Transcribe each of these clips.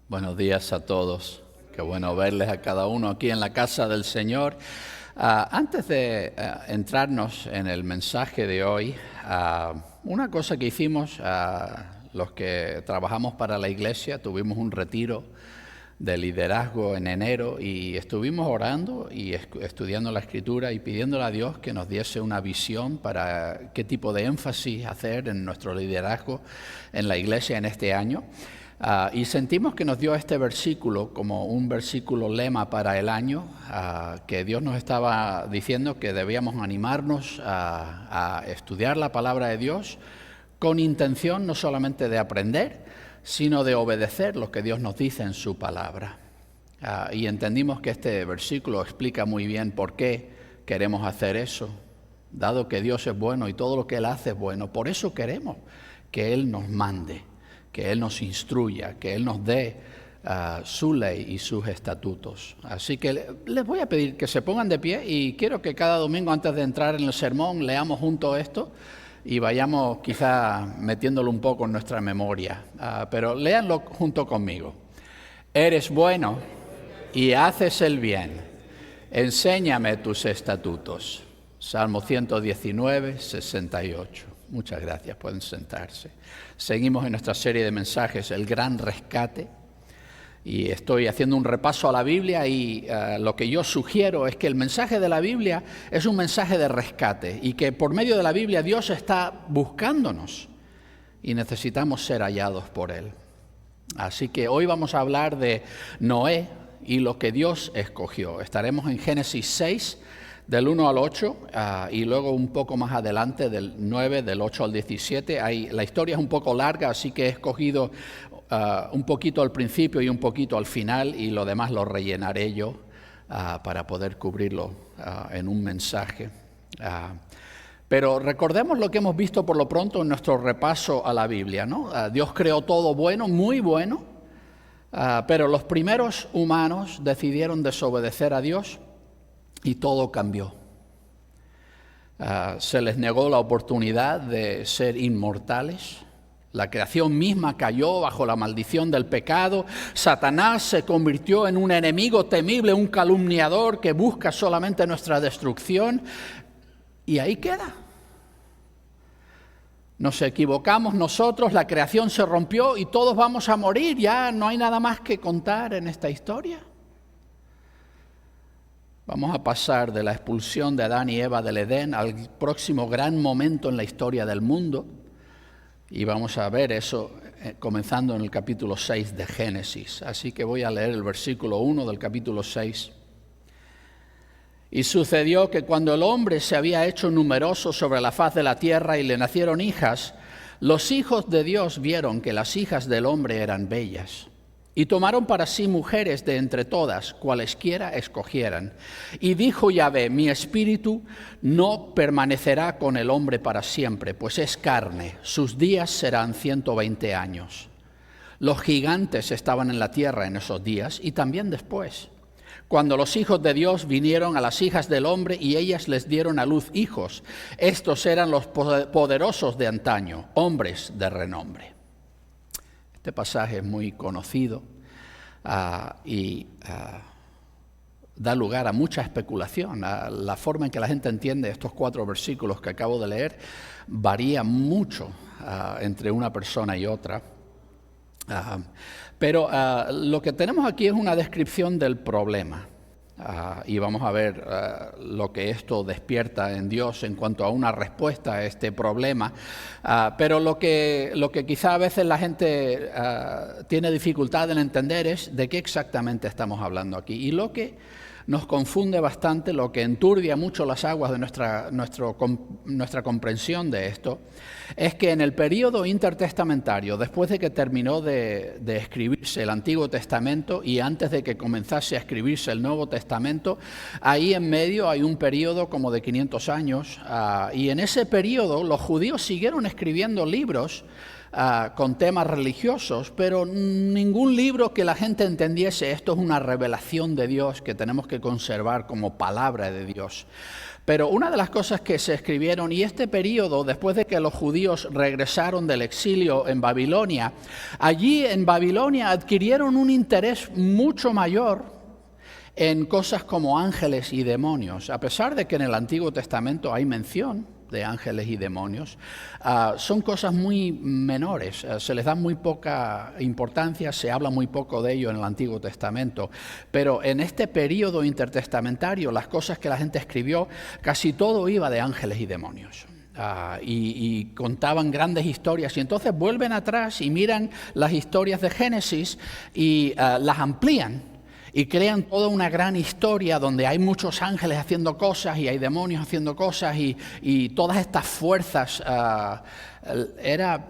Buenos días a todos. Qué bueno verles a cada uno aquí en la casa del Señor. Antes de entrarnos en el mensaje de hoy, una cosa que hicimos los que trabajamos para la iglesia, tuvimos un retiro de liderazgo en enero y estuvimos orando y estudiando la Escritura y pidiéndole a Dios que nos diese una visión para qué tipo de énfasis hacer en nuestro liderazgo en la iglesia en este año. Y sentimos que nos dio este versículo como un versículo lema para el año, que Dios nos estaba diciendo que debíamos animarnos a estudiar la palabra de Dios con intención no solamente de aprender, sino de obedecer lo que Dios nos dice en su palabra. Y entendimos que este versículo explica muy bien por qué queremos hacer eso. Dado que Dios es bueno y todo lo que Él hace es bueno, por eso queremos que Él nos mande, que Él nos instruya, que Él nos dé su ley y sus estatutos. Así que les voy a pedir que se pongan de pie y quiero que cada domingo antes de entrar en el sermón leamos juntos esto y vayamos quizá metiéndolo un poco en nuestra memoria. Pero léanlo junto conmigo. Eres bueno y haces el bien. Enséñame tus estatutos. Salmo 119, 68. Muchas gracias, pueden sentarse. Seguimos en nuestra serie de mensajes, El Gran Rescate, y estoy haciendo un repaso a la Biblia y lo que yo sugiero es que el mensaje de la Biblia es un mensaje de rescate y que por medio de la Biblia Dios está buscándonos y necesitamos ser hallados por Él. Así que hoy vamos a hablar de Noé y lo que Dios escogió. Estaremos en Génesis 6, del 1 al 8, y luego un poco más adelante, del 9, del 8 al 17. La historia es un poco larga, así que he escogido un poquito al principio y un poquito al final, y lo demás lo rellenaré yo para poder cubrirlo en un mensaje. Pero recordemos lo que hemos visto por lo pronto en nuestro repaso a la Biblia, ¿no? Dios creó todo bueno, muy bueno, pero los primeros humanos decidieron desobedecer a Dios y todo cambió. Se les negó la oportunidad de ser inmortales. La creación misma cayó bajo la maldición del pecado. Satanás se convirtió en un enemigo temible, un calumniador que busca solamente nuestra destrucción. Y ahí queda. Nos equivocamos nosotros, la creación se rompió y todos vamos a morir. Ya no hay nada más que contar en esta historia. Vamos a pasar de la expulsión de Adán y Eva del Edén al próximo gran momento en la historia del mundo. Y vamos a ver eso comenzando en el capítulo 6 de Génesis. Así que voy a leer el versículo 1 del capítulo 6. Y sucedió que cuando el hombre se había hecho numeroso sobre la faz de la tierra y le nacieron hijas, los hijos de Dios vieron que las hijas del hombre eran bellas. Y tomaron para sí mujeres de entre todas, cualesquiera escogieran. Y dijo Yahvé, mi espíritu no permanecerá con el hombre para siempre, pues es carne, sus días serán 120 años. Los gigantes estaban en la tierra en esos días y también después, cuando los hijos de Dios vinieron a las hijas del hombre y ellas les dieron a luz hijos. Estos eran los poderosos de antaño, hombres de renombre. Este pasaje es muy conocido y da lugar a mucha especulación. La forma en que la gente entiende estos 4 versículos que acabo de leer varía mucho entre una persona y otra. Pero lo que tenemos aquí es una descripción del problema. Y vamos a ver lo que esto despierta en Dios en cuanto a una respuesta a este problema. Pero lo que quizá a veces la gente tiene dificultad en entender es de qué exactamente estamos hablando aquí. Y lo que nos confunde bastante, lo que enturbia mucho las aguas de nuestra comprensión de esto, es que en el período intertestamentario, después de que terminó de escribirse el Antiguo Testamento y antes de que comenzase a escribirse el Nuevo Testamento, ahí en medio hay un período como de 500 años, y en ese período los judíos siguieron escribiendo libros con temas religiosos, pero ningún libro que la gente entendiese esto es una revelación de Dios que tenemos que conservar como palabra de Dios. Pero una de las cosas que se escribieron, y este periodo, después de que los judíos regresaron del exilio en Babilonia, allí en Babilonia adquirieron un interés mucho mayor en cosas como ángeles y demonios. A pesar de que en el Antiguo Testamento hay mención de ángeles y demonios, son cosas muy menores, se les da muy poca importancia, se habla muy poco de ello en el Antiguo Testamento, pero en este periodo intertestamentario, las cosas que la gente escribió, casi todo iba de ángeles y demonios. Y contaban grandes historias, y entonces vuelven atrás y miran las historias de Génesis y las amplían y crean toda una gran historia donde hay muchos ángeles haciendo cosas y hay demonios haciendo cosas y todas estas fuerzas. Era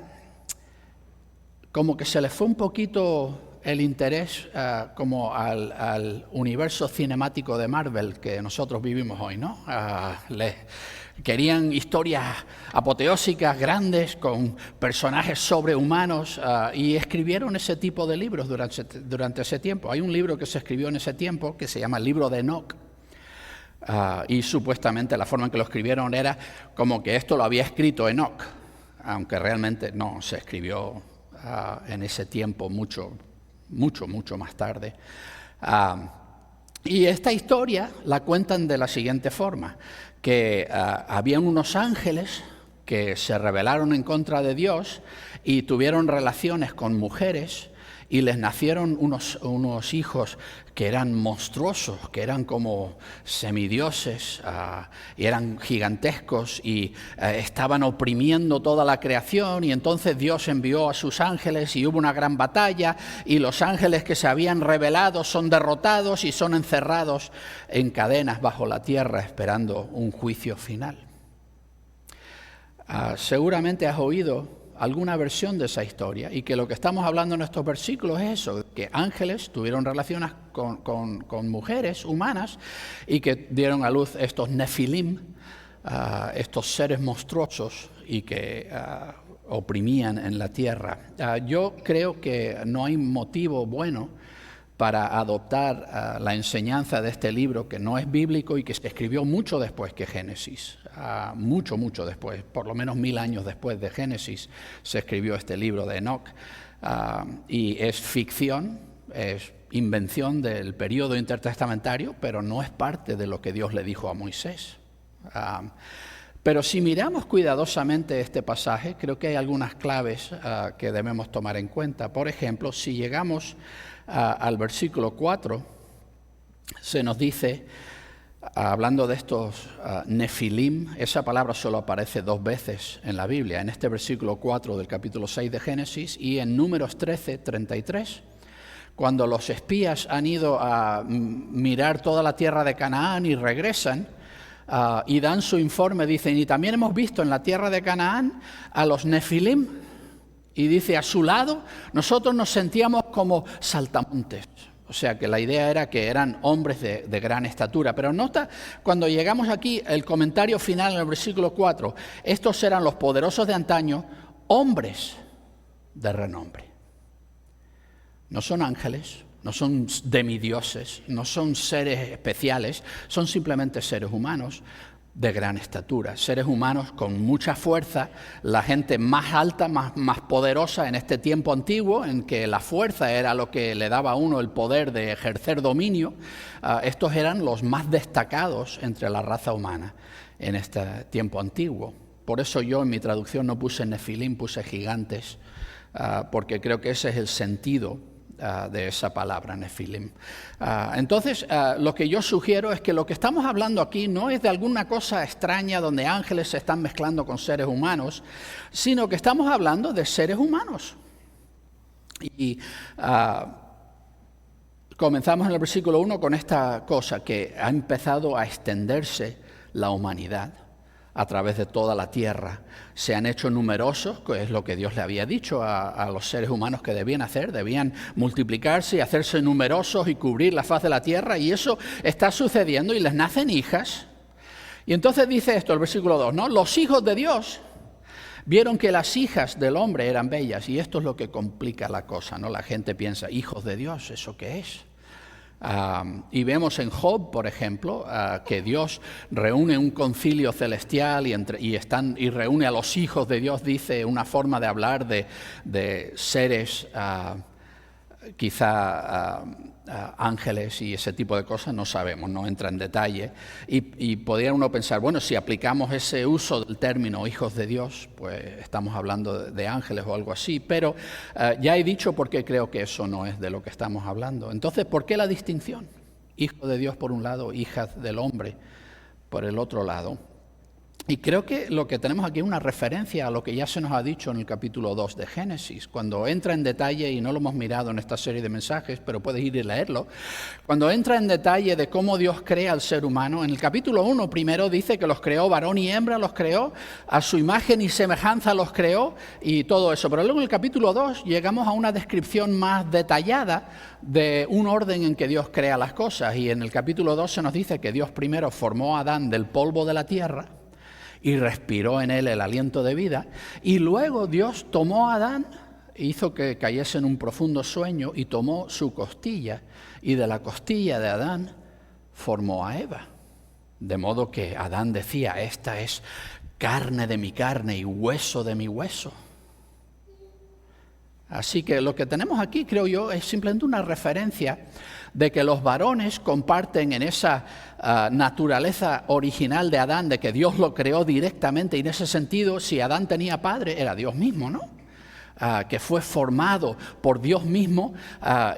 como que se les fue un poquito el interés como al universo cinemático de Marvel que nosotros vivimos hoy, ¿no? Querían historias apoteósicas, grandes, con personajes sobrehumanos, y escribieron ese tipo de libros durante ese tiempo. Hay un libro que se escribió en ese tiempo que se llama el libro de Enoch, y supuestamente la forma en que lo escribieron era como que esto lo había escrito Enoch, aunque realmente no se escribió en ese tiempo, mucho más tarde. Y esta historia la cuentan de la siguiente forma, que habían unos ángeles que se rebelaron en contra de Dios y tuvieron relaciones con mujeres y les nacieron unos hijos que eran monstruosos, que eran como semidioses, y eran gigantescos y estaban oprimiendo toda la creación, y entonces Dios envió a sus ángeles y hubo una gran batalla y los ángeles que se habían rebelado son derrotados y son encerrados en cadenas bajo la tierra esperando un juicio final. Seguramente has oído alguna versión de esa historia, y que lo que estamos hablando en estos versículos es eso, que ángeles tuvieron relaciones con mujeres humanas y que dieron a luz estos nefilim, estos seres monstruosos y que oprimían en la tierra. Yo creo que no hay motivo bueno para adoptar la enseñanza de este libro, que no es bíblico y que se escribió mucho después que Génesis, mucho después, por lo menos 1000 años después de Génesis se escribió este libro de Enoch, y es ficción, es invención del periodo intertestamentario, pero no es parte de lo que Dios le dijo a Moisés. Pero si miramos cuidadosamente este pasaje, creo que hay algunas claves que debemos tomar en cuenta. Por ejemplo, si llegamos al versículo 4, se nos dice, hablando de estos nefilim, esa palabra solo aparece 2 veces en la Biblia, en este versículo 4 del capítulo 6 de Génesis y en Números 13:33. Cuando los espías han ido a mirar toda la tierra de Canaán y regresan, y dan su informe, dicen, y también hemos visto en la tierra de Canaán a los nefilim, y dice, a su lado nosotros nos sentíamos como saltamontes. O sea que la idea era que eran hombres de gran estatura. Pero nota, cuando llegamos aquí, el comentario final en el versículo 4, estos eran los poderosos de antaño, hombres de renombre. No son ángeles, no son demidioses, no son seres especiales, son simplemente seres humanos de gran estatura, seres humanos con mucha fuerza, la gente más alta, más poderosa en este tiempo antiguo, en que la fuerza era lo que le daba a uno el poder de ejercer dominio. Estos eran los más destacados entre la raza humana en este tiempo antiguo. Por eso yo en mi traducción no puse nefilim, puse gigantes, porque creo que ese es el sentido de esa palabra, nefilim. Entonces, lo que yo sugiero es que lo que estamos hablando aquí no es de alguna cosa extraña donde ángeles se están mezclando con seres humanos, sino que estamos hablando de seres humanos. Y comenzamos en el versículo 1 con esta cosa, que ha empezado a extenderse la humanidad a través de toda la tierra. Se han hecho numerosos, que es lo que Dios le había dicho a los seres humanos que debían hacer, debían multiplicarse y hacerse numerosos y cubrir la faz de la tierra, y eso está sucediendo y les nacen hijas. Y entonces dice esto, el versículo 2, ¿no? Los hijos de Dios vieron que las hijas del hombre eran bellas, y esto es lo que complica la cosa, ¿no? La gente piensa, hijos de Dios, ¿eso qué es? Y vemos en Job, por ejemplo, que Dios reúne un concilio celestial y reúne a los hijos de Dios, dice una forma de hablar de seres quizá ángeles y ese tipo de cosas, no sabemos, no entra en detalle. Y podría uno pensar, bueno, si aplicamos ese uso del término hijos de Dios, pues estamos hablando de ángeles o algo así, pero ya he dicho por qué creo que eso no es de lo que estamos hablando. Entonces, ¿por qué la distinción? Hijo de Dios por un lado, hijas del hombre por el otro lado. Y creo que lo que tenemos aquí es una referencia a lo que ya se nos ha dicho en el capítulo 2 de Génesis, cuando entra en detalle, y no lo hemos mirado en esta serie de mensajes, pero puedes ir y leerlo, cuando entra en detalle de cómo Dios crea al ser humano. En el capítulo 1 primero dice que los creó varón y hembra, los creó, a su imagen y semejanza los creó y todo eso. Pero luego en el capítulo 2 llegamos a una descripción más detallada de un orden en que Dios crea las cosas. Y en el capítulo 2 se nos dice que Dios primero formó a Adán del polvo de la tierra y respiró en él el aliento de vida, y luego Dios tomó a Adán, hizo que cayese en un profundo sueño y tomó su costilla, y de la costilla de Adán formó a Eva. De modo que Adán decía, esta es carne de mi carne y hueso de mi hueso. Así que lo que tenemos aquí, creo yo, es simplemente una referencia de que los varones comparten en esa naturaleza original de Adán, de que Dios lo creó directamente, y en ese sentido, si Adán tenía padre, era Dios mismo, ¿no? Que fue formado por Dios mismo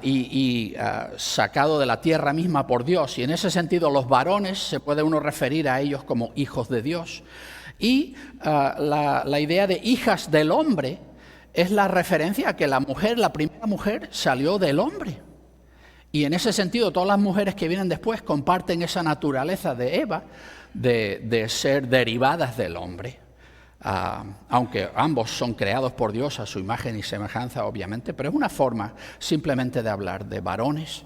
y sacado de la tierra misma por Dios. Y en ese sentido, los varones, se puede uno referir a ellos como hijos de Dios. Y la idea de hijas del hombre es la referencia a que la mujer, la primera mujer, salió del hombre. Y en ese sentido, todas las mujeres que vienen después comparten esa naturaleza de Eva, de ser derivadas del hombre. Aunque ambos son creados por Dios a su imagen y semejanza, obviamente, pero es una forma simplemente de hablar de varones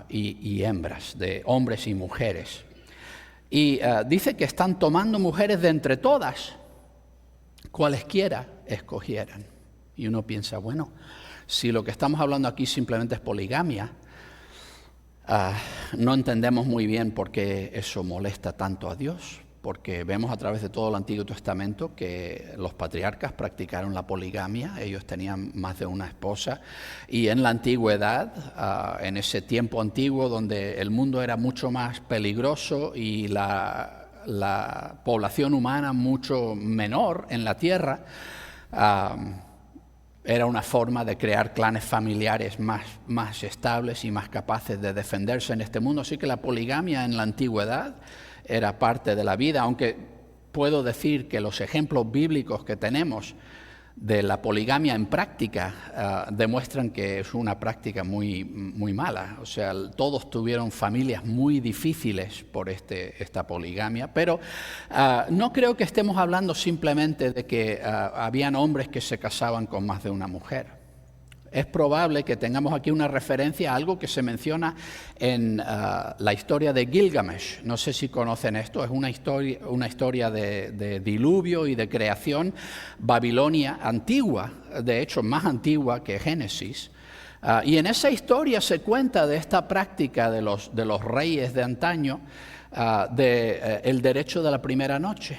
y hembras, de hombres y mujeres. Y dice que están tomando mujeres de entre todas, cualesquiera escogieran. Y uno piensa, bueno, si lo que estamos hablando aquí simplemente es poligamia, no entendemos muy bien por qué eso molesta tanto a Dios, porque vemos a través de todo el Antiguo Testamento que los patriarcas practicaron la poligamia, ellos tenían más de una esposa, y en la antigüedad, en ese tiempo antiguo donde el mundo era mucho más peligroso y la población humana mucho menor en la tierra, era una forma de crear clanes familiares más estables y más capaces de defenderse en este mundo. Así que la poligamia en la antigüedad era parte de la vida, aunque puedo decir que los ejemplos bíblicos que tenemos de la poligamia en práctica demuestran que es una práctica muy, muy mala. O sea, todos tuvieron familias muy difíciles por esta poligamia, pero no creo que estemos hablando simplemente de que habían hombres que se casaban con más de una mujer. Es probable que tengamos aquí una referencia a algo que se menciona en la historia de Gilgamesh. No sé si conocen esto, es una historia de diluvio y de creación Babilonia antigua, de hecho más antigua que Génesis. Y en esa historia se cuenta de esta práctica de los reyes de antaño, el derecho de la primera noche.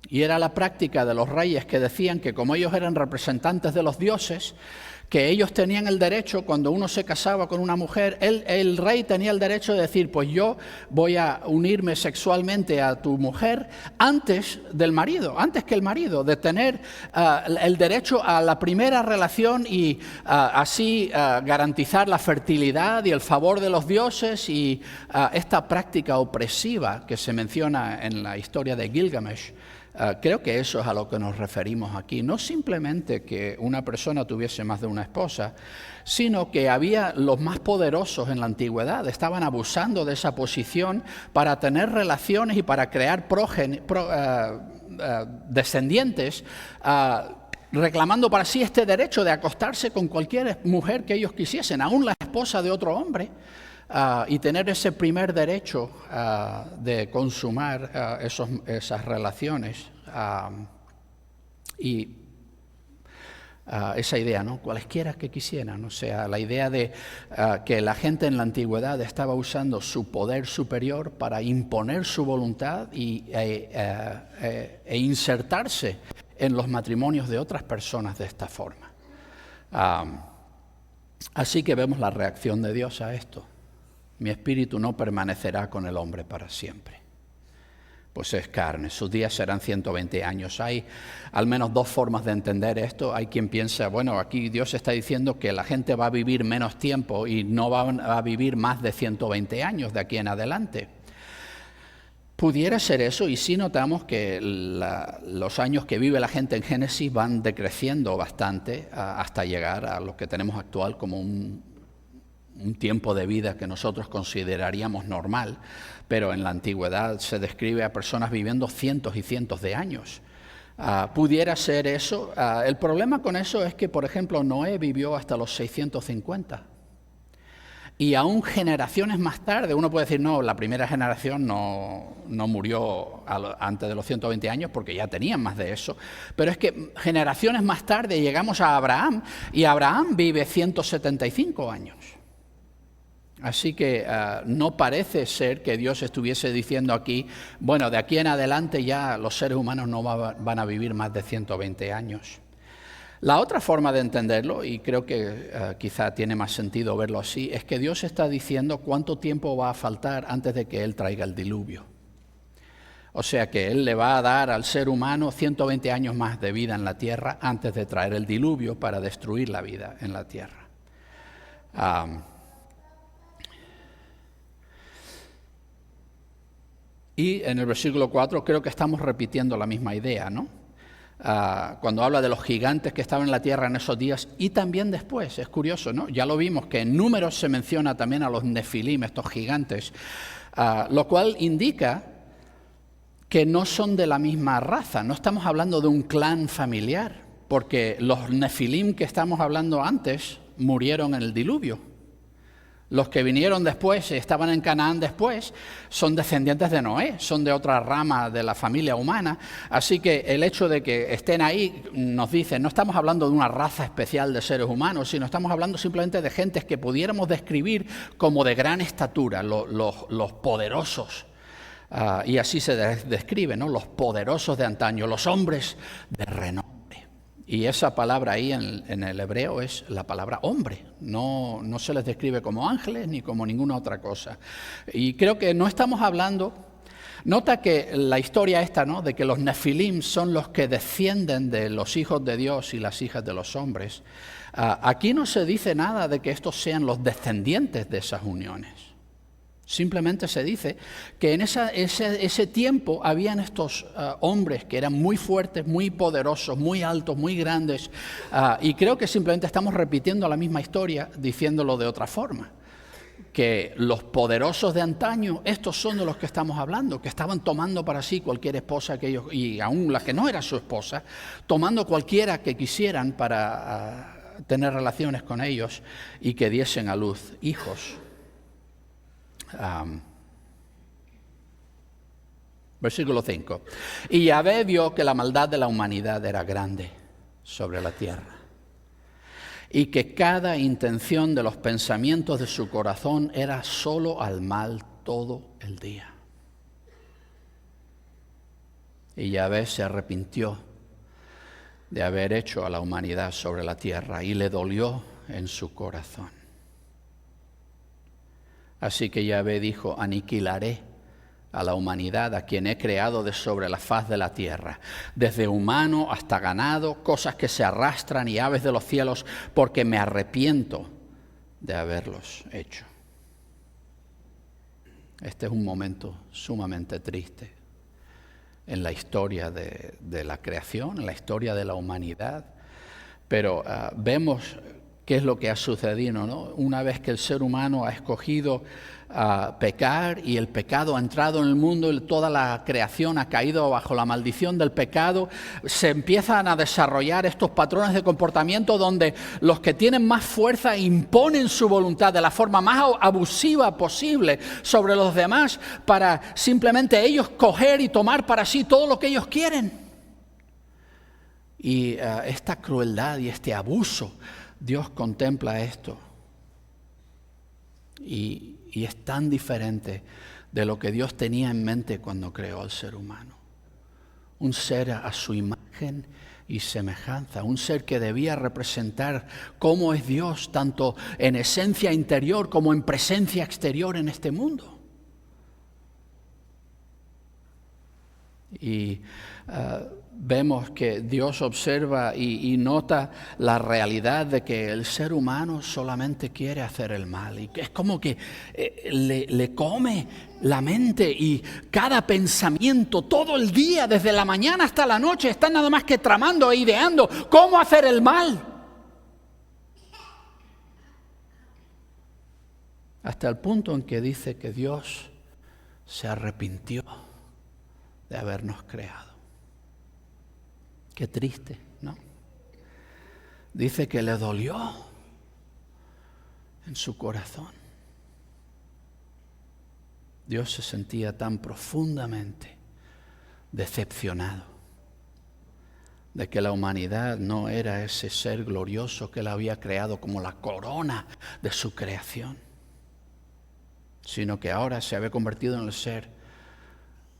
Y era la práctica de los reyes que decían que como ellos eran representantes de los dioses, que ellos tenían el derecho, cuando uno se casaba con una mujer, el rey tenía el derecho de decir, pues yo voy a unirme sexualmente a tu mujer antes del marido, antes que el marido, de tener el derecho a la primera relación y así garantizar la fertilidad y el favor de los dioses y esta práctica opresiva que se menciona en la historia de Gilgamesh. Creo que eso es a lo que nos referimos aquí. No simplemente que una persona tuviese más de una esposa, sino que había los más poderosos en la antigüedad. Estaban abusando de esa posición para tener relaciones y para crear descendientes, reclamando para sí este derecho de acostarse con cualquier mujer que ellos quisiesen, aún la esposa de otro hombre. Y tener ese primer derecho de consumar esas relaciones. Y esa idea, ¿no? Cualesquiera que quisieran, o sea, la idea de que la gente en la antigüedad estaba usando su poder superior para imponer su voluntad e insertarse en los matrimonios de otras personas de esta forma. Así que vemos la reacción de Dios a esto. Mi espíritu no permanecerá con el hombre para siempre, pues es carne, sus días serán 120 años. Hay al menos dos formas de entender esto. Hay quien piensa, bueno, aquí Dios está diciendo que la gente va a vivir menos tiempo y no va a vivir más de 120 años de aquí en adelante. Pudiera ser eso, y sí notamos que los años que vive la gente en Génesis van decreciendo bastante hasta llegar a lo que tenemos actual como un tiempo de vida que nosotros consideraríamos normal, pero en la antigüedad se describe a personas viviendo cientos y cientos de años. Pudiera ser eso. El problema con eso es que, por ejemplo, Noé vivió hasta los 650. Y aún generaciones más tarde, uno puede decir, no, la primera generación no murió antes de los 120 años porque ya tenían más de eso. Pero es que generaciones más tarde llegamos a Abraham, y Abraham vive 175 años. Así que no parece ser que Dios estuviese diciendo aquí, bueno, de aquí en adelante ya los seres humanos no van a vivir más de 120 años. La otra forma de entenderlo, y creo que quizá tiene más sentido verlo así, es que Dios está diciendo cuánto tiempo va a faltar antes de que Él traiga el diluvio. O sea que Él le va a dar al ser humano 120 años más de vida en la tierra antes de traer el diluvio para destruir la vida en la tierra. Y en el versículo 4 creo que estamos repitiendo la misma idea, ¿no? Cuando habla de los gigantes que estaban en la tierra en esos días y también después, es curioso, ¿no? Ya lo vimos que en Números se menciona también a los nefilim, estos gigantes, lo cual indica que no son de la misma raza, no estamos hablando de un clan familiar, porque los nefilim que estamos hablando antes murieron en el diluvio. Los que vinieron después, estaban en Canaán después, son descendientes de Noé, son de otra rama de la familia humana. Así que el hecho de que estén ahí nos dice, no estamos hablando de una raza especial de seres humanos, sino estamos hablando simplemente de gentes que pudiéramos describir como de gran estatura, los poderosos. Y así se describe, ¿no? Los poderosos de antaño, los hombres de renombre. Y esa palabra ahí en el hebreo es la palabra hombre, no se les describe como ángeles ni como ninguna otra cosa. Y creo que no estamos hablando, nota que la historia esta, ¿no?, de que los nefilim son los que descienden de los hijos de Dios y las hijas de los hombres. Aquí no se dice nada de que estos sean los descendientes de esas uniones. Simplemente se dice que en ese tiempo habían estos hombres que eran muy fuertes, muy poderosos, muy altos, muy grandes, y creo que simplemente estamos repitiendo la misma historia diciéndolo de otra forma, que los poderosos de antaño, estos son de los que estamos hablando, que estaban tomando para sí cualquier esposa que ellos, y aún la que no era su esposa, tomando cualquiera que quisieran para tener relaciones con ellos y que diesen a luz hijos. Versículo 5. Y Yahvé vio que la maldad de la humanidad era grande sobre la tierra, y que cada intención de los pensamientos de su corazón era solo al mal todo el día. Y Yahvé se arrepintió de haber hecho a la humanidad sobre la tierra, y le dolió en su corazón. Así que Yahvé dijo, aniquilaré a la humanidad, a quien he creado de sobre la faz de la tierra, desde humano hasta ganado, cosas que se arrastran y aves de los cielos, porque me arrepiento de haberlos hecho. Este es un momento sumamente triste en la historia de la creación, en la historia de la humanidad, pero vemos qué es lo que ha sucedido, ¿no? Una vez que el ser humano ha escogido pecar y el pecado ha entrado en el mundo y toda la creación ha caído bajo la maldición del pecado, se empiezan a desarrollar estos patrones de comportamiento donde los que tienen más fuerza imponen su voluntad de la forma más abusiva posible sobre los demás para simplemente ellos coger y tomar para sí todo lo que ellos quieren. Y esta crueldad y este abuso, Dios contempla esto. Y es tan diferente de lo que Dios tenía en mente cuando creó al ser humano. Un ser a su imagen y semejanza, un ser que debía representar cómo es Dios, tanto en esencia interior como en presencia exterior en este mundo. Y vemos que Dios observa y nota la realidad de que el ser humano solamente quiere hacer el mal. Y es como que le come la mente, y cada pensamiento todo el día, desde la mañana hasta la noche, está nada más que tramando e ideando cómo hacer el mal. Hasta el punto en que dice que Dios se arrepintió de habernos creado. Qué triste, ¿no? Dice que le dolió en su corazón. Dios se sentía tan profundamente decepcionado de que la humanidad no era ese ser glorioso que Él había creado como la corona de su creación, sino que ahora se había convertido en el ser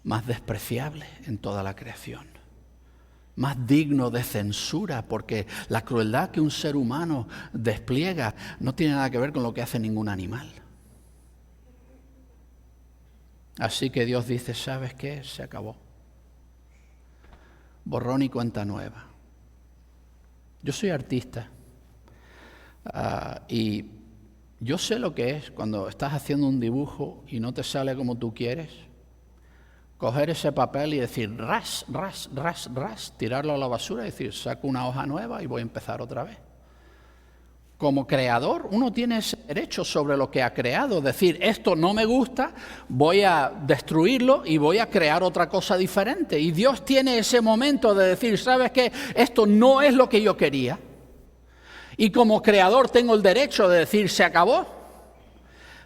más despreciable en toda la creación, más digno de censura, porque la crueldad que un ser humano despliega no tiene nada que ver con lo que hace ningún animal. Así que Dios dice, ¿sabes qué? Se acabó. Borrón y cuenta nueva. Yo soy artista y yo sé lo que es cuando estás haciendo un dibujo y no te sale como tú quieres. Coger ese papel y decir ras, ras, ras, ras, tirarlo a la basura y decir, saco una hoja nueva y voy a empezar otra vez. Como creador, uno tiene ese derecho sobre lo que ha creado, decir, esto no me gusta, voy a destruirlo y voy a crear otra cosa diferente. Y Dios tiene ese momento de decir, ¿sabes qué? Esto no es lo que yo quería. Y como creador tengo el derecho de decir, se acabó.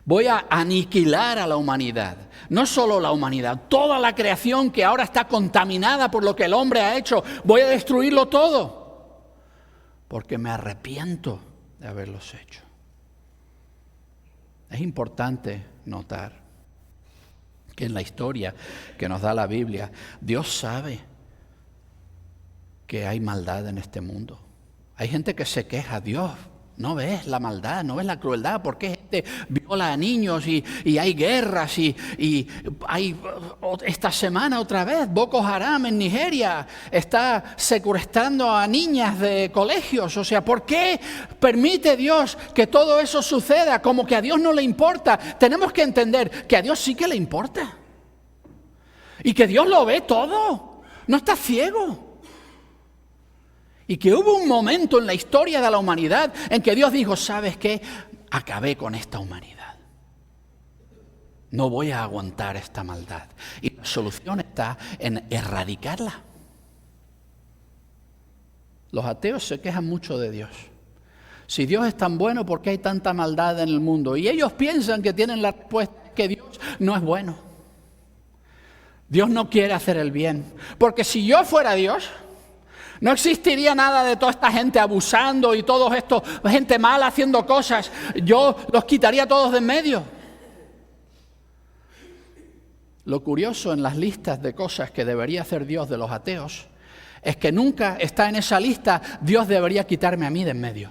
Voy a aniquilar a la humanidad. No solo la humanidad, toda la creación que ahora está contaminada por lo que el hombre ha hecho. Voy a destruirlo todo. Porque me arrepiento de haberlos hecho. Es importante notar que en la historia que nos da la Biblia, Dios sabe que hay maldad en este mundo. Hay gente que se queja, Dios, no ves la maldad, no ves la crueldad, ¿por qué gente viola a niños y hay guerras y hay esta semana otra vez Boko Haram en Nigeria está secuestrando a niñas de colegios? O sea, ¿por qué permite Dios que todo eso suceda? Como que a Dios no le importa. Tenemos que entender que a Dios sí que le importa y que Dios lo ve todo, no está ciego. Y que hubo un momento en la historia de la humanidad en que Dios dijo, ¿sabes qué? Acabé con esta humanidad. No voy a aguantar esta maldad. Y la solución está en erradicarla. Los ateos se quejan mucho de Dios. Si Dios es tan bueno, ¿por qué hay tanta maldad en el mundo? Y ellos piensan que tienen la respuesta, que Dios no es bueno. Dios no quiere hacer el bien. Porque si yo fuera Dios, no existiría nada de toda esta gente abusando y todo esto, gente mala haciendo cosas. Yo los quitaría todos de en medio. Lo curioso en las listas de cosas que debería hacer Dios de los ateos es que nunca está en esa lista, Dios debería quitarme a mí de en medio.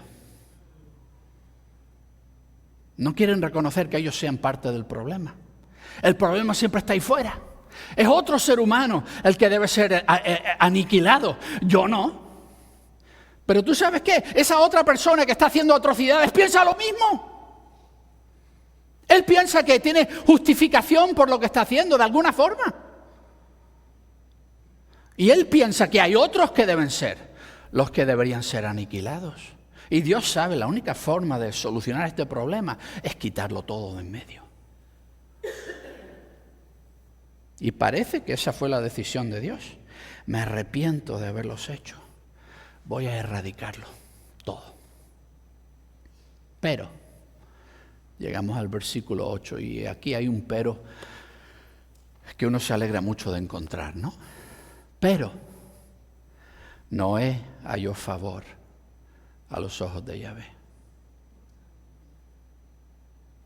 No quieren reconocer que ellos sean parte del problema. El problema siempre está ahí fuera. Es otro ser humano el que debe ser aniquilado. Yo no. Pero tú sabes qué, esa otra persona que está haciendo atrocidades piensa lo mismo. Él piensa que tiene justificación por lo que está haciendo de alguna forma. Y él piensa que hay otros que deben ser los que deberían ser aniquilados. Y Dios sabe, la única forma de solucionar este problema es quitarlo todo de en medio. Y parece que esa fue la decisión de Dios. Me arrepiento de haberlos hecho. Voy a erradicarlo todo. Pero, llegamos al versículo 8 y aquí hay un pero que uno se alegra mucho de encontrar, ¿no? Pero Noé halló favor a los ojos de Yahvé.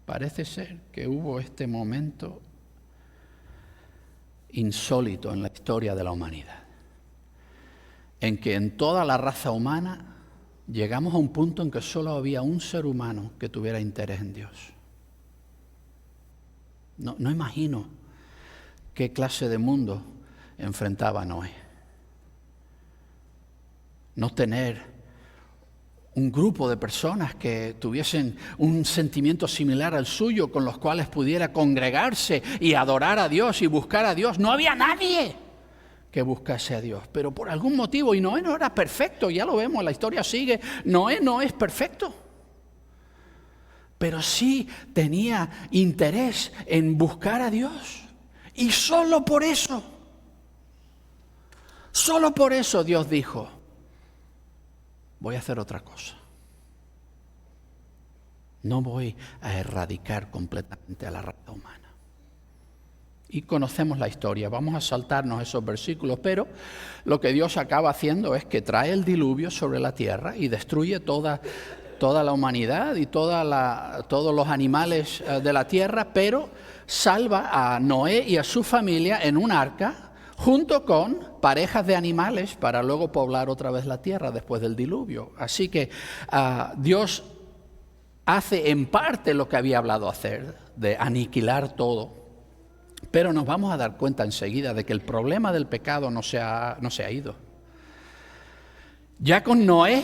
Parece ser que hubo este momento insólito en la historia de la humanidad, en que en toda la raza humana llegamos a un punto en que solo había un ser humano que tuviera interés en Dios. No imagino qué clase de mundo enfrentaba Noé. No tener un grupo de personas que tuviesen un sentimiento similar al suyo, con los cuales pudiera congregarse y adorar a Dios y buscar a Dios. No había nadie que buscase a Dios, pero por algún motivo, y Noé no era perfecto, ya lo vemos, la historia sigue, Noé no es perfecto, pero sí tenía interés en buscar a Dios, y solo por eso Dios dijo: voy a hacer otra cosa. No voy a erradicar completamente a la raza humana. Y conocemos la historia, vamos a saltarnos esos versículos, pero lo que Dios acaba haciendo es que trae el diluvio sobre la tierra y destruye toda la humanidad y todos los animales de la tierra, pero salva a Noé y a su familia en un arca, junto con parejas de animales, para luego poblar otra vez la tierra después del diluvio. Así que Dios hace en parte lo que había hablado hacer, de aniquilar todo, pero nos vamos a dar cuenta enseguida de que el problema del pecado no se ha ido. Ya con Noé,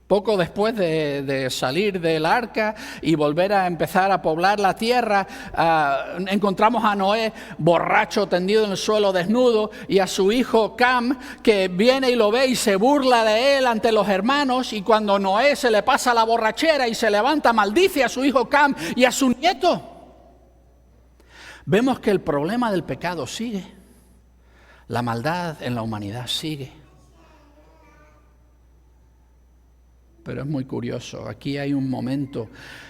poco después de salir del arca y volver a empezar a poblar la tierra, encontramos a Noé borracho, tendido en el suelo, desnudo, y a su hijo Cam, que viene y lo ve y se burla de él ante los hermanos, y cuando Noé se le pasa la borrachera y se levanta, maldice a su hijo Cam y a su nieto. Vemos que el problema del pecado sigue, la maldad en la humanidad sigue. Pero es muy curioso, aquí hay un momento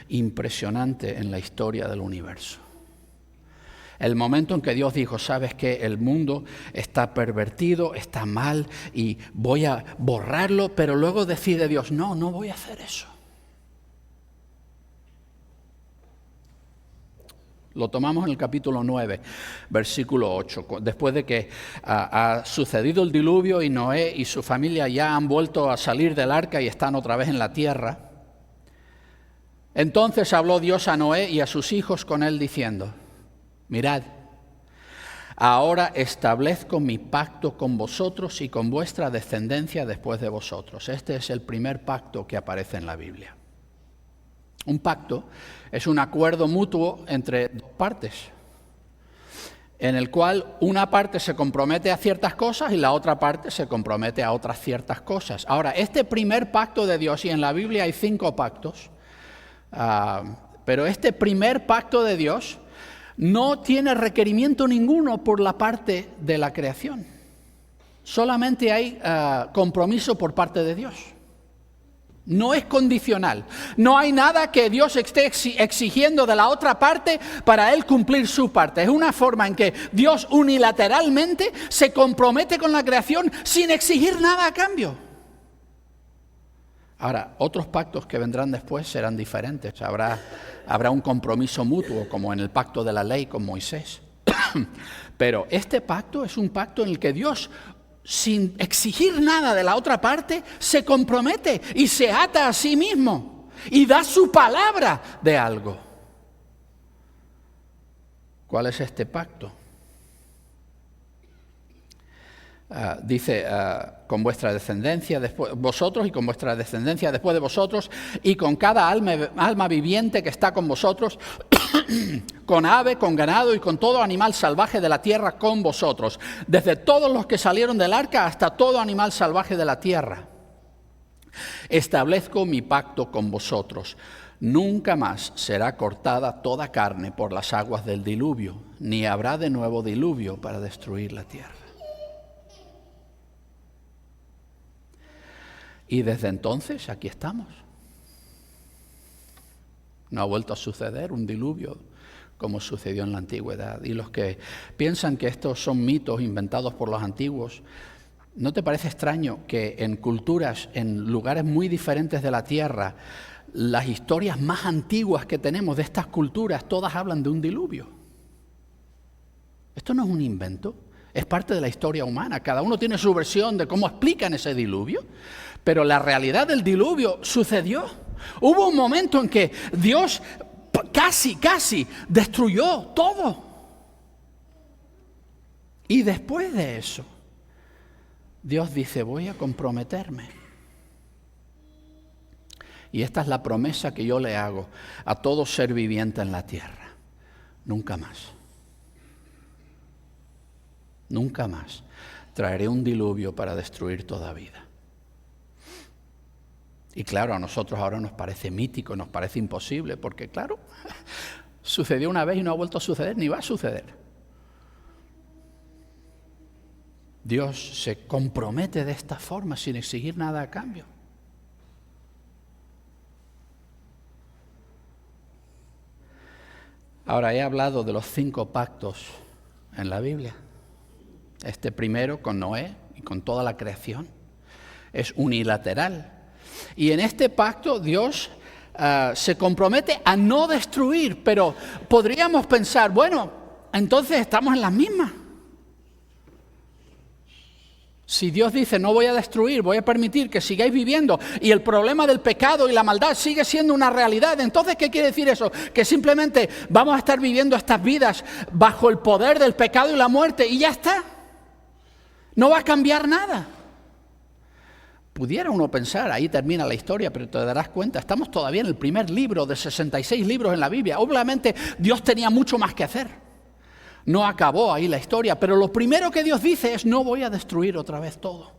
impresionante en la historia del universo. El momento en que Dios dijo: ¿sabes qué? El mundo está pervertido, está mal y voy a borrarlo, pero luego decide Dios: no voy a hacer eso. Lo tomamos en el capítulo 9, versículo 8. Después de que ha sucedido el diluvio y Noé y su familia ya han vuelto a salir del arca y están otra vez en la tierra, entonces habló Dios a Noé y a sus hijos con él diciendo: mirad, ahora establezco mi pacto con vosotros y con vuestra descendencia después de vosotros. Este es el primer pacto que aparece en la Biblia. Un pacto es un acuerdo mutuo entre dos partes, en el cual una parte se compromete a ciertas cosas y la otra parte se compromete a otras ciertas cosas. Ahora, este primer pacto de Dios, y en la Biblia hay 5 pactos, pero este primer pacto de Dios no tiene requerimiento ninguno por la parte de la creación. Solamente hay compromiso por parte de Dios. No es condicional. No hay nada que Dios esté exigiendo de la otra parte para Él cumplir su parte. Es una forma en que Dios unilateralmente se compromete con la creación sin exigir nada a cambio. Ahora, otros pactos que vendrán después serán diferentes. Habrá un compromiso mutuo, como en el pacto de la ley con Moisés. Pero este pacto es un pacto en el que Dios, sin exigir nada de la otra parte, se compromete y se ata a sí mismo y da su palabra de algo. ¿Cuál es este pacto? Dice, con vuestra descendencia después vosotros y con vuestra descendencia después de vosotros y con cada alma viviente que está con vosotros, con ave, con ganado y con todo animal salvaje de la tierra con vosotros, desde todos los que salieron del arca hasta todo animal salvaje de la tierra. Establezco mi pacto con vosotros. Nunca más será cortada toda carne por las aguas del diluvio, ni habrá de nuevo diluvio para destruir la tierra. Y desde entonces aquí estamos. No ha vuelto a suceder un diluvio como sucedió en la antigüedad. Y los que piensan que estos son mitos inventados por los antiguos, ¿No te parece extraño que en culturas, en lugares muy diferentes de la Tierra, las historias más antiguas que tenemos de estas culturas, todas hablan de un diluvio? Esto no es un invento, es parte de la historia humana. Cada uno tiene su versión de cómo explican ese diluvio, pero la realidad del diluvio sucedió. Hubo un momento en que Dios casi destruyó todo. Y después de eso, Dios dice, voy a comprometerme. Y esta es la promesa que yo le hago a todo ser viviente en la tierra. Nunca más. Nunca más traeré un diluvio para destruir toda vida. Y claro, a nosotros ahora nos parece mítico, nos parece imposible, porque claro, sucedió una vez y no ha vuelto a suceder, ni va a suceder. Dios se compromete de esta forma sin exigir nada a cambio. Ahora, he hablado de los 5 pactos en la Biblia. Este primero con Noé y con toda la creación es unilateral. Y en este pacto Dios se compromete a no destruir, pero podríamos pensar, bueno, entonces estamos en las mismas. Si Dios dice no voy a destruir, voy a permitir que sigáis viviendo y el problema del pecado y la maldad sigue siendo una realidad, entonces ¿qué quiere decir eso? Que simplemente vamos a estar viviendo estas vidas bajo el poder del pecado y la muerte y ya está. No va a cambiar nada. Pudiera uno pensar, ahí termina la historia, pero te darás cuenta, estamos todavía en el primer libro de 66 libros en la Biblia. Obviamente Dios tenía mucho más que hacer. No acabó ahí la historia, pero lo primero que Dios dice es no voy a destruir otra vez todo.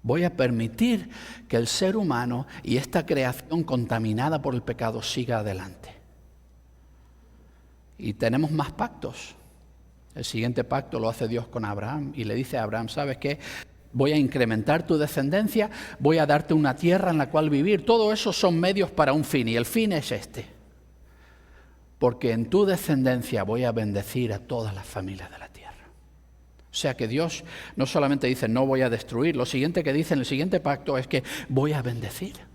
Voy a permitir que el ser humano y esta creación contaminada por el pecado siga adelante. Y tenemos más pactos. El siguiente pacto lo hace Dios con Abraham y le dice a Abraham, ¿sabes qué? Voy a incrementar tu descendencia, voy a darte una tierra en la cual vivir. Todo eso son medios para un fin y el fin es este. Porque en tu descendencia voy a bendecir a todas las familias de la tierra. O sea que Dios no solamente dice no voy a destruir, lo siguiente que dice en el siguiente pacto es que voy a bendecir.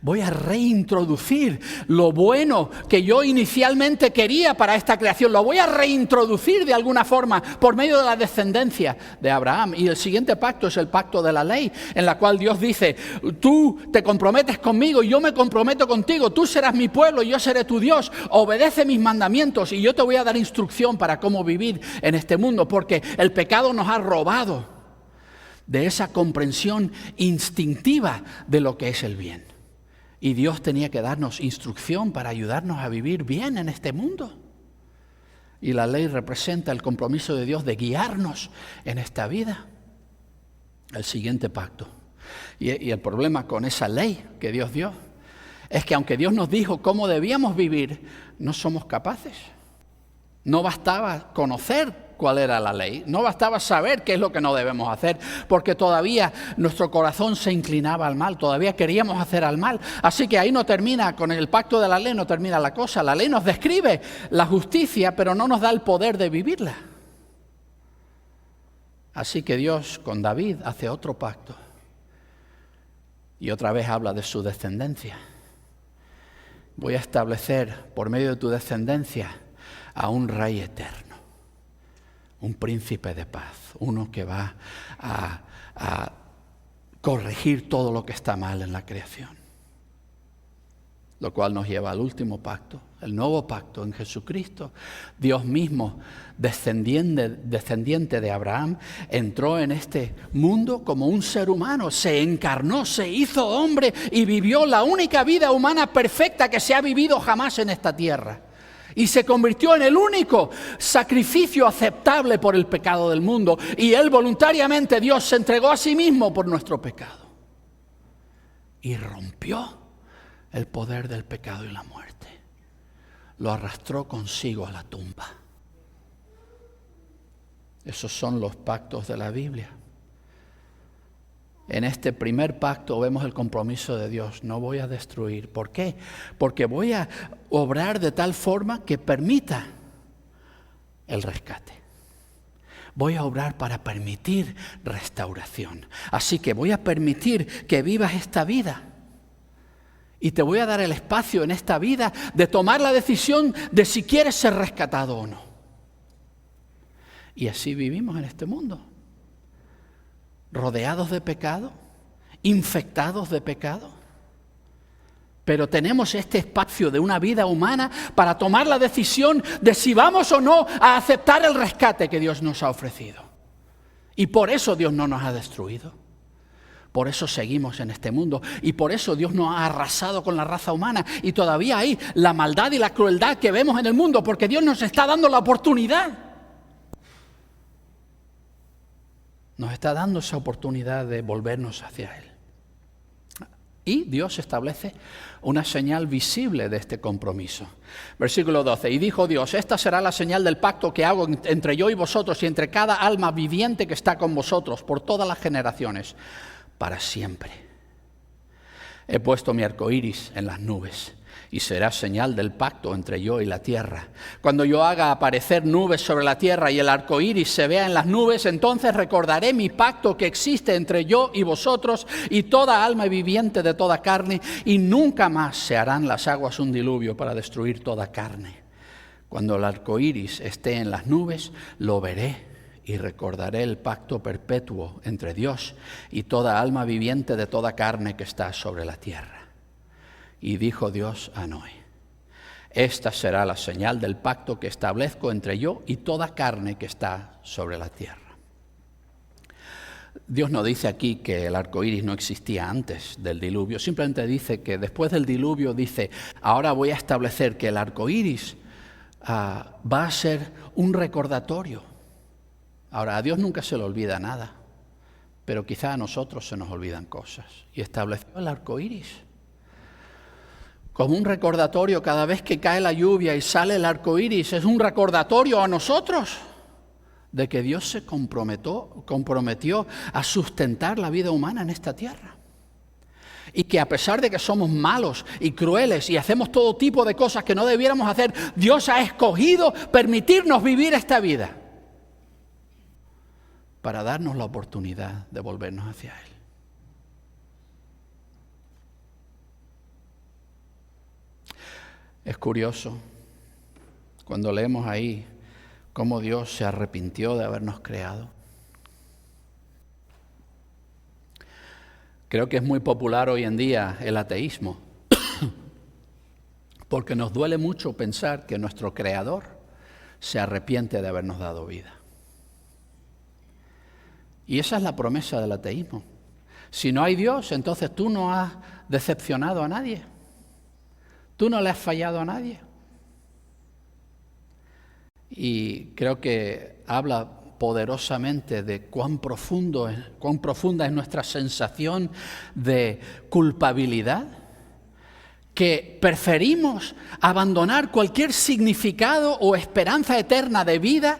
Voy a reintroducir lo bueno que yo inicialmente quería para esta creación. Lo voy a reintroducir de alguna forma por medio de la descendencia de Abraham. Y el siguiente pacto es el pacto de la ley, en la cual Dios dice, tú te comprometes conmigo y yo me comprometo contigo. Tú serás mi pueblo y yo seré tu Dios. Obedece mis mandamientos y yo te voy a dar instrucción para cómo vivir en este mundo. Porque el pecado nos ha robado de esa comprensión instintiva de lo que es el bien. Y Dios tenía que darnos instrucción para ayudarnos a vivir bien en este mundo. Y la ley representa el compromiso de Dios de guiarnos en esta vida. El siguiente pacto. Y el problema con esa ley que Dios dio es que aunque Dios nos dijo cómo debíamos vivir, no somos capaces. No bastaba conocer cuál era la ley, no bastaba saber qué es lo que no debemos hacer, porque todavía nuestro corazón se inclinaba al mal, todavía queríamos hacer al mal. Así que ahí no termina, con el pacto de la ley no termina la cosa. La ley nos describe la justicia, pero no nos da el poder de vivirla. Así que Dios con David hace otro pacto y otra vez habla de su descendencia. Voy a establecer por medio de tu descendencia a un rey eterno. Un príncipe de paz, uno que va a corregir todo lo que está mal en la creación. Lo cual nos lleva al último pacto, el nuevo pacto en Jesucristo. Dios mismo, descendiente de Abraham, entró en este mundo como un ser humano, se encarnó, se hizo hombre y vivió la única vida humana perfecta que se ha vivido jamás en esta tierra. Y se convirtió en el único sacrificio aceptable por el pecado del mundo. Y Él voluntariamente, Dios, se entregó a sí mismo por nuestro pecado. Y rompió el poder del pecado y la muerte. Lo arrastró consigo a la tumba. Esos son los pactos de la Biblia. En este primer pacto vemos el compromiso de Dios. No voy a destruir. ¿Por qué? Porque voy a obrar de tal forma que permita el rescate. voy a obrar para permitir restauración. Así que voy a permitir que vivas esta vida. Y te voy a dar el espacio en esta vida de tomar la decisión de si quieres ser rescatado o no. Y así vivimos en este mundo, rodeados de pecado, infectados de pecado. Pero tenemos este espacio de una vida humana para tomar la decisión de si vamos o no a aceptar el rescate que Dios nos ha ofrecido. Y por eso Dios no nos ha destruido. Por eso seguimos en este mundo y por eso Dios nos ha arrasado con la raza humana. Y todavía hay la maldad y la crueldad que vemos en el mundo porque Dios nos está dando la oportunidad. Nos está dando esa oportunidad de volvernos hacia Él. Y Dios establece una señal visible de este compromiso. Versículo 12. Y dijo Dios, esta será la señal del pacto que hago entre yo y vosotros y entre cada alma viviente que está con vosotros por todas las generaciones, para siempre. He puesto mi arco iris en las nubes y será señal del pacto entre yo y la tierra. Cuando yo haga aparecer nubes sobre la tierra y el arco iris se vea en las nubes, entonces recordaré mi pacto que existe entre yo y vosotros y toda alma viviente de toda carne, y nunca más se harán las aguas un diluvio para destruir toda carne. Cuando el arco iris esté en las nubes, lo veré y recordaré el pacto perpetuo entre Dios y toda alma viviente de toda carne que está sobre la tierra. Y dijo Dios a Noé, esta será la señal del pacto que establezco entre yo y toda carne que está sobre la tierra. Dios no dice aquí que el arco iris no existía antes del diluvio, simplemente dice que después del diluvio dice, ahora voy a establecer que el arco iris va a ser un recordatorio. Ahora, a Dios nunca se le olvida nada, pero quizá a nosotros se nos olvidan cosas. Y estableció el arco iris como un recordatorio cada vez que cae la lluvia y sale el arco iris. Es un recordatorio a nosotros de que Dios se comprometió a sustentar la vida humana en esta tierra. Y que a pesar de que somos malos y crueles y hacemos todo tipo de cosas que no debiéramos hacer, Dios ha escogido permitirnos vivir esta vida para darnos la oportunidad de volvernos hacia Él. Es curioso cuando leemos ahí cómo Dios se arrepintió de habernos creado. Creo que es muy popular hoy en día el ateísmo, porque nos duele mucho pensar que nuestro Creador se arrepiente de habernos dado vida. Y esa es la promesa del ateísmo. Si no hay Dios, entonces tú no has decepcionado a nadie. Tú no le has fallado a nadie. Y creo que habla poderosamente de cuán profunda es nuestra sensación de culpabilidad, que preferimos abandonar cualquier significado o esperanza eterna de vida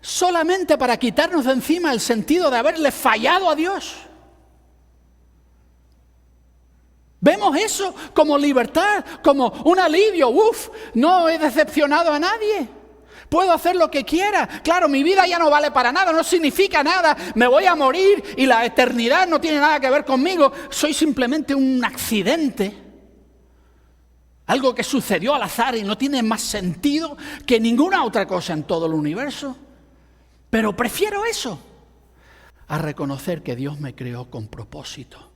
solamente para quitarnos de encima el sentido de haberle fallado a Dios. Vemos eso como libertad, como un alivio. No he decepcionado a nadie. Puedo hacer lo que quiera. Claro, mi vida ya no vale para nada, no significa nada. Me voy a morir y la eternidad no tiene nada que ver conmigo. Soy simplemente un accidente. Algo que sucedió al azar y no tiene más sentido que ninguna otra cosa en todo el universo. Pero prefiero eso a reconocer que Dios me creó con propósito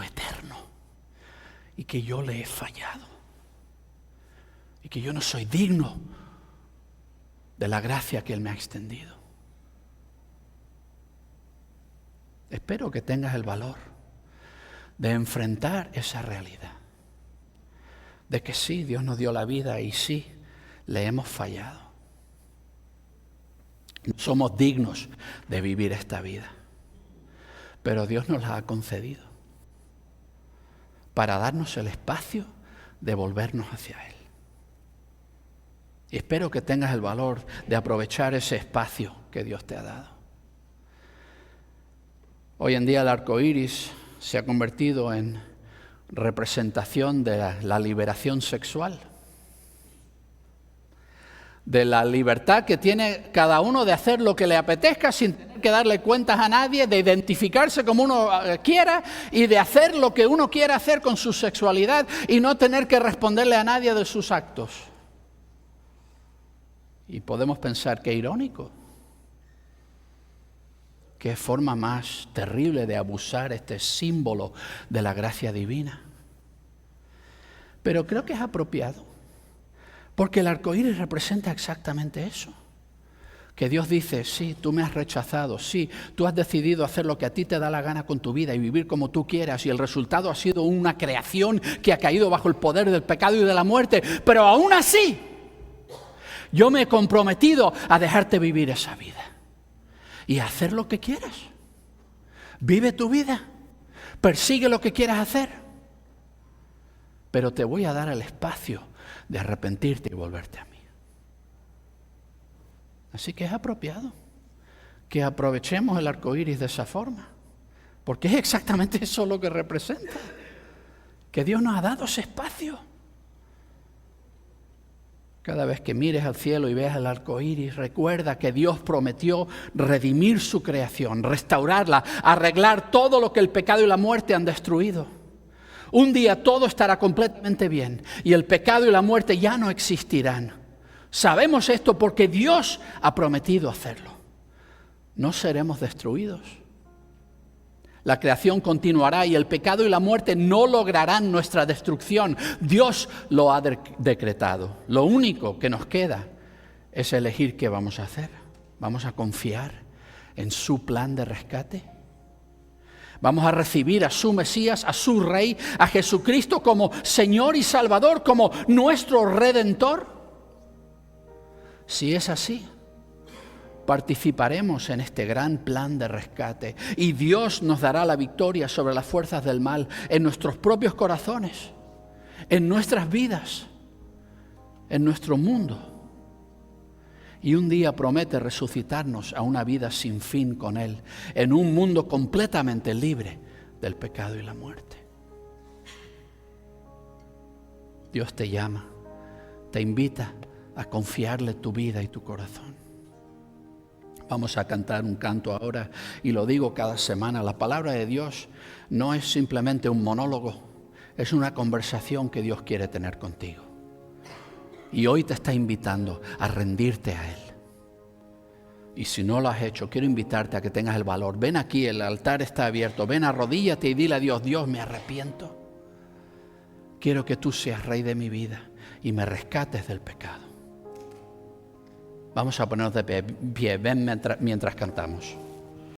eterno, y que yo le he fallado, y que yo no soy digno de la gracia que Él me ha extendido. Espero que tengas el valor de enfrentar esa realidad, de que sí, Dios nos dio la vida y sí, le hemos fallado. No somos dignos de vivir esta vida, pero Dios nos la ha concedido para darnos el espacio de volvernos hacia Él. Y espero que tengas el valor de aprovechar ese espacio que Dios te ha dado. Hoy en día el arco iris se ha convertido en representación de la liberación sexual. de la libertad que tiene cada uno de hacer lo que le apetezca sin tener que darle cuentas a nadie, de identificarse como uno quiera y de hacer lo que uno quiera hacer con su sexualidad y no tener que responderle a nadie de sus actos. Y podemos pensar qué irónico, qué forma más terrible de abusar este símbolo de la gracia divina. Pero creo que es apropiado. Porque el arco iris representa exactamente eso. Que Dios dice, sí, tú me has rechazado, sí, tú has decidido hacer lo que a ti te da la gana con tu vida y vivir como tú quieras y el resultado ha sido una creación que ha caído bajo el poder del pecado y de la muerte, pero aún así, yo me he comprometido a dejarte vivir esa vida y a hacer lo que quieras. Vive tu vida, persigue lo que quieras hacer, pero te voy a dar el espacio de arrepentirte y volverte a mí. Así que es apropiado que aprovechemos el arco iris de esa forma, porque es exactamente eso lo que representa, que Dios nos ha dado ese espacio. Cada vez que mires al cielo y veas el arco iris, recuerda que Dios prometió redimir su creación, restaurarla, arreglar todo lo que el pecado y la muerte han destruido. Un día todo estará completamente bien y el pecado y la muerte ya no existirán. Sabemos esto porque Dios ha prometido hacerlo. No seremos destruidos. La creación continuará y el pecado y la muerte no lograrán nuestra destrucción. Dios lo ha decretado. Lo único que nos queda es elegir qué vamos a hacer. ¿Vamos a confiar en su plan de rescate? Vamos a recibir a su Mesías, a su Rey, a Jesucristo como Señor y Salvador, como nuestro Redentor. Si es así, participaremos en este gran plan de rescate y Dios nos dará la victoria sobre las fuerzas del mal en nuestros propios corazones, en nuestras vidas, en nuestro mundo. Y un día promete resucitarnos a una vida sin fin con Él, en un mundo completamente libre del pecado y la muerte. Dios te llama, te invita a confiarle tu vida y tu corazón. Vamos a cantar un canto ahora y lo digo cada semana. La palabra de Dios no es simplemente un monólogo, es una conversación que Dios quiere tener contigo. Y hoy te está invitando a rendirte a Él. Y si no lo has hecho, quiero invitarte a que tengas el valor. Ven aquí, el altar está abierto. Ven, arrodíllate y dile a Dios, Dios, me arrepiento. Quiero que tú seas Rey de mi vida y me rescates del pecado. Vamos a ponernos de pie. Ven mientras cantamos.